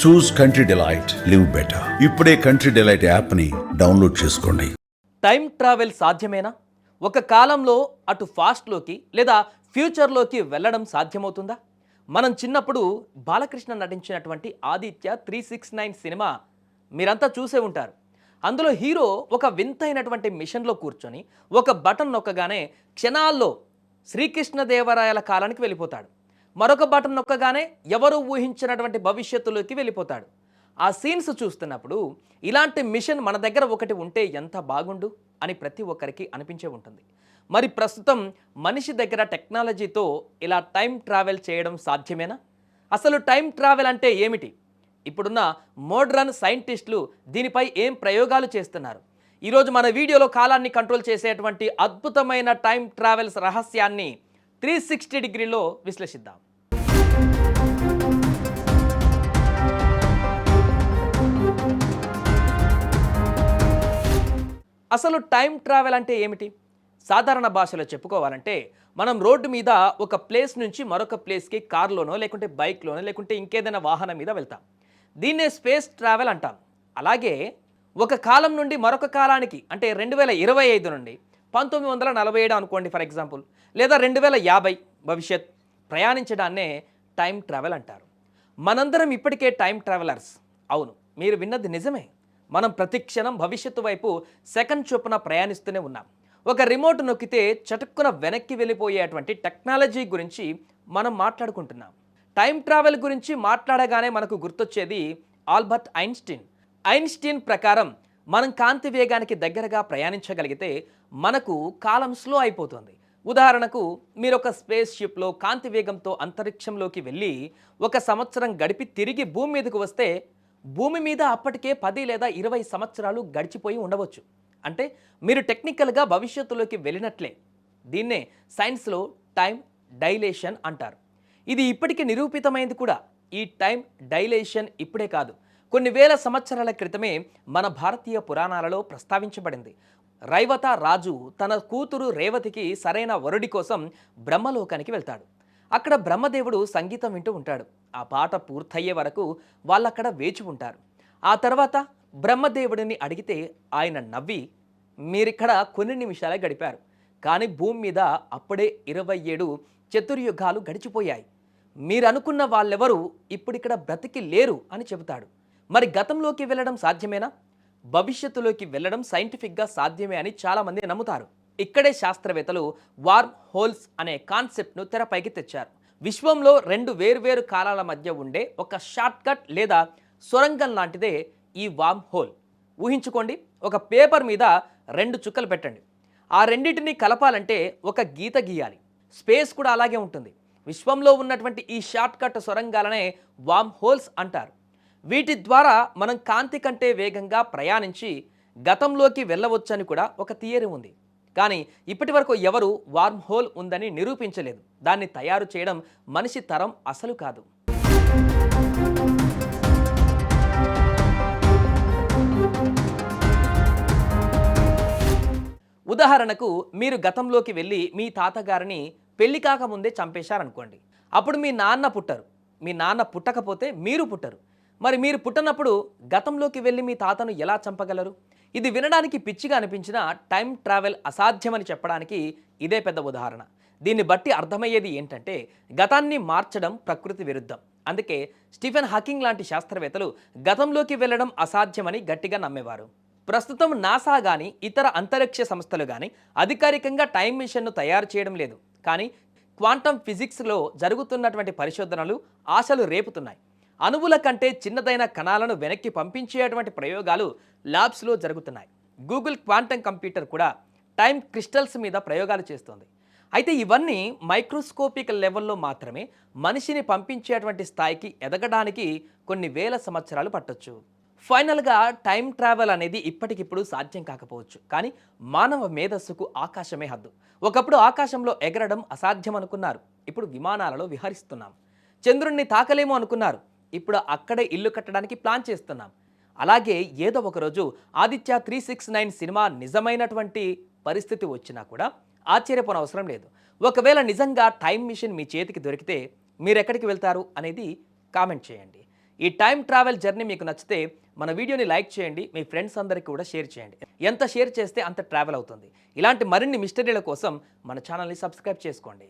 చూస్ country delight, live better. ఇప్పుడే country delight యాప్ని download చేసుకోండి. టైం ట్రావెల్ సాధ్యమేనా? ఒక కాలంలో అటు ఫాస్ట్లోకి లేదా ఫ్యూచర్లోకి వెళ్ళడం సాధ్యమవుతుందా? మనం చిన్నప్పుడు బాలకృష్ణ నటించినటువంటి ఆదిత్య 369 సినిమా మీరంతా చూసే ఉంటారు. అందులో హీరో ఒక వింతైనటువంటి మిషన్లో కూర్చొని ఒక బటన్ నొక్కగానే క్షణాల్లో శ్రీకృష్ణదేవరాయల కాలానికి వెళ్ళిపోతాడు. మరొక బటన్ నొక్కగానే ఎవరు ఊహించినటువంటి భవిష్యత్తులోకి వెళ్ళిపోతాడు. ఆ సీన్స్ చూస్తున్నప్పుడు ఇలాంటి మిషన్ మన దగ్గర ఒకటి ఉంటే ఎంత బాగుండు అని ప్రతి ఒక్కరికి అనిపించే ఉంటుంది. మరి ప్రస్తుతం మనిషి దగ్గర టెక్నాలజీతో ఇలా టైం ట్రావెల్ చేయడం సాధ్యమేనా? అసలు టైం ట్రావెల్ అంటే ఏమిటి? ఇప్పుడున్న మోడ్రన్ సైంటిస్టులు దీనిపై ఏం ప్రయోగాలు చేస్తున్నారు? ఈరోజు మన వీడియోలో కాలాన్ని కంట్రోల్ చేసేటువంటి అద్భుతమైన టైం ట్రావెల్స్ రహస్యాన్ని 360 డిగ్రీలో విశ్లేషిద్దాం. అసలు టైం ట్రావెల్ అంటే ఏమిటి? సాధారణ భాషలో చెప్పుకోవాలంటే మనం రోడ్డు మీద ఒక ప్లేస్ నుంచి మరొక ప్లేస్కి కార్లోనో లేకుంటే బైక్లోనో లేకుంటే ఇంకేదైనా వాహనం మీద వెళ్తాం. దీన్నే స్పేస్ ట్రావెల్ అంటాం. అలాగే ఒక కాలం నుండి మరొక కాలానికి అంటే 2025 నుండి 1947 అనుకోండి ఫర్ ఎగ్జాంపుల్, లేదా 2050 భవిష్యత్ ప్రయాణించడాన్నే టైం ట్రావెల్ అంటారు. మనందరం ఇప్పటికే టైం ట్రావెలర్స్. అవును, మీరు విన్నది నిజమే. మనం ప్రతి క్షణం భవిష్యత్తు వైపు సెకండ్ చొప్పున ప్రయాణిస్తూనే ఉన్నాం. ఒక రిమోట్ నొక్కితే చటుక్కున వెనక్కి వెళ్ళిపోయేటువంటి టెక్నాలజీ గురించి మనం మాట్లాడుకుంటున్నాం. టైం ట్రావెల్ గురించి మాట్లాడగానే మనకు గుర్తొచ్చేది ఆల్బర్ట్ ఐన్స్టీన్ ప్రకారం మనం కాంతి వేగానికి దగ్గరగా ప్రయాణించగలిగితే మనకు కాలం స్లో అయిపోతుంది. ఉదాహరణకు మీరు ఒక స్పేస్ షిప్లో కాంతి వేగంతో అంతరిక్షంలోకి వెళ్ళి 1 సంవత్సరం గడిపి తిరిగి భూమి మీదకు వస్తే భూమి మీద అప్పటికే 10 లేదా 20 సంవత్సరాలు గడిచిపోయి ఉండవచ్చు. అంటే మీరు టెక్నికల్గా భవిష్యత్తులోకి వెళ్ళినట్లే. దీన్నే సైన్స్లో టైం డైలేషన్ అంటారు. ఇది ఇప్పటికీ నిరూపితమైంది కూడా. ఈ టైం డైలేషన్ ఇప్పుడే కాదు, కొన్ని వేల సంవత్సరాల క్రితమే మన భారతీయ పురాణాలలో ప్రస్తావించబడింది. రైవత రాజు తన కూతురు రేవతికి సరైన వరుడి కోసం బ్రహ్మలోకానికి వెళ్తాడు. అక్కడ బ్రహ్మదేవుడు సంగీతం వింటూ ఉంటాడు. ఆ పాట పూర్తయ్యే వరకు వాళ్ళక్కడ వేచి ఉంటారు. ఆ తర్వాత బ్రహ్మదేవుడిని అడిగితే ఆయన నవ్వి, మీరిక్కడ కొన్ని నిమిషాలే గడిపారు, కానీ భూమి మీద అప్పుడే 27 చతుర్యుగాలు గడిచిపోయాయి. మీరు అనుకున్న వాళ్ళెవరూ ఇప్పుడిక్కడ బ్రతికి లేరు అని చెబుతాడు. మరి గతంలోకి వెళ్ళడం సాధ్యమేనా? భవిష్యత్తులోకి వెళ్ళడం సైంటిఫిక్గా సాధ్యమే అని చాలామంది నమ్ముతారు. ఇక్కడే శాస్త్రవేత్తలు వార్మ్ హోల్స్ అనే కాన్సెప్ట్ను తెరపైకి తెచ్చారు. విశ్వంలో 2 వేర్వేరు కాలాల మధ్య ఉండే ఒక షార్ట్కట్ లేదా సొరంగం లాంటిదే ఈ వార్మ్ హోల్. ఊహించుకోండి, ఒక పేపర్ మీద 2 చుక్కలు పెట్టండి. ఆ రెండింటిని కలపాలంటే ఒక గీత గీయాలి. స్పేస్ కూడా అలాగే ఉంటుంది. విశ్వంలో ఉన్నటువంటి ఈ షార్ట్కట్ సొరంగాలనే వార్మ్ హోల్స్ అంటారు. వీటి ద్వారా మనం కాంతి కంటే వేగంగా ప్రయాణించి గతంలోకి వెళ్ళవచ్చని కూడా ఒక థియరీ ఉంది. కానీ ఇప్పటి వరకు ఎవరు వార్మ్ హోల్ ఉందని నిరూపించలేదు. దాన్ని తయారు చేయడం మనిషి తరం అసలు కాదు. ఉదాహరణకు మీరు గతంలోకి వెళ్ళి మీ తాతగారిని పెళ్లి కాకముందే చంపేశారనుకోండి. అప్పుడు మీ నాన్న పుట్టరు. మీ నాన్న పుట్టకపోతే మీరు పుట్టరు. మరి మీరు పుట్టనప్పుడు గతంలోకి వెళ్ళి మీ తాతను ఎలా చంపగలరు? ఇది వినడానికి పిచ్చిగా అనిపించిన టైం ట్రావెల్ అసాధ్యమని చెప్పడానికి ఇదే పెద్ద ఉదాహరణ. దీన్ని బట్టి అర్థమయ్యేది ఏంటంటే గతాన్ని మార్చడం ప్రకృతి విరుద్ధం. అందుకే స్టీఫెన్ హాకింగ్ లాంటి శాస్త్రవేత్తలు గతంలోకి వెళ్ళడం అసాధ్యమని గట్టిగా నమ్మేవారు. ప్రస్తుతం నాసా కానీ ఇతర అంతరిక్ష సంస్థలు కానీ అధికారికంగా టైం మిషన్ను తయారు చేయడం లేదు. కానీ క్వాంటమ్ ఫిజిక్స్లో జరుగుతున్నటువంటి పరిశోధనలు ఆశలు రేపుతున్నాయి. అణువుల కంటే చిన్నదైన కణాలను వెనక్కి పంపించేటువంటి ప్రయోగాలు ల్యాబ్స్లో జరుగుతున్నాయి. గూగుల్ క్వాంటమ్ కంప్యూటర్ కూడా టైం క్రిస్టల్స్ మీద ప్రయోగాలు చేస్తోంది. అయితే ఇవన్నీ మైక్రోస్కోపిక్ లెవెల్లో మాత్రమే. మనిషిని పంపించేటువంటి స్థాయికి ఎదగడానికి కొన్ని వేల సంవత్సరాలు పట్టొచ్చు. ఫైనల్గా టైం ట్రావెల్ అనేది ఇప్పటికిప్పుడు సాధ్యం కాకపోవచ్చు, కానీ మానవ మేధస్సుకు ఆకాశమే హద్దు. ఒకప్పుడు ఆకాశంలో ఎగరడం అసాధ్యం అనుకున్నారు, ఇప్పుడు విమానాలలో విహరిస్తున్నాం. చంద్రుణ్ణి తాకలేమో అనుకున్నారు, ఇప్పుడు అక్కడే ఇల్లు కట్టడానికి ప్లాన్ చేస్తున్నాం. అలాగే ఏదో ఒకరోజు ఆదిత్య 369 సినిమా నిజమైనటువంటి పరిస్థితి వచ్చినా కూడా ఆశ్చర్యపోనవసరం లేదు. ఒకవేళ నిజంగా టైం మిషన్ మీ చేతికి దొరికితే మీరు ఎక్కడికి వెళ్తారు అనేది కామెంట్ చేయండి. ఈ టైం ట్రావెల్ జర్నీ మీకు నచ్చితే మన వీడియోని లైక్ చేయండి, మీ ఫ్రెండ్స్ అందరికీ కూడా షేర్ చేయండి. ఎంత షేర్ చేస్తే అంత ట్రావెల్ అవుతుంది. ఇలాంటి మరిన్ని మిస్టరీల కోసం మన ఛానల్ని సబ్స్క్రైబ్ చేసుకోండి.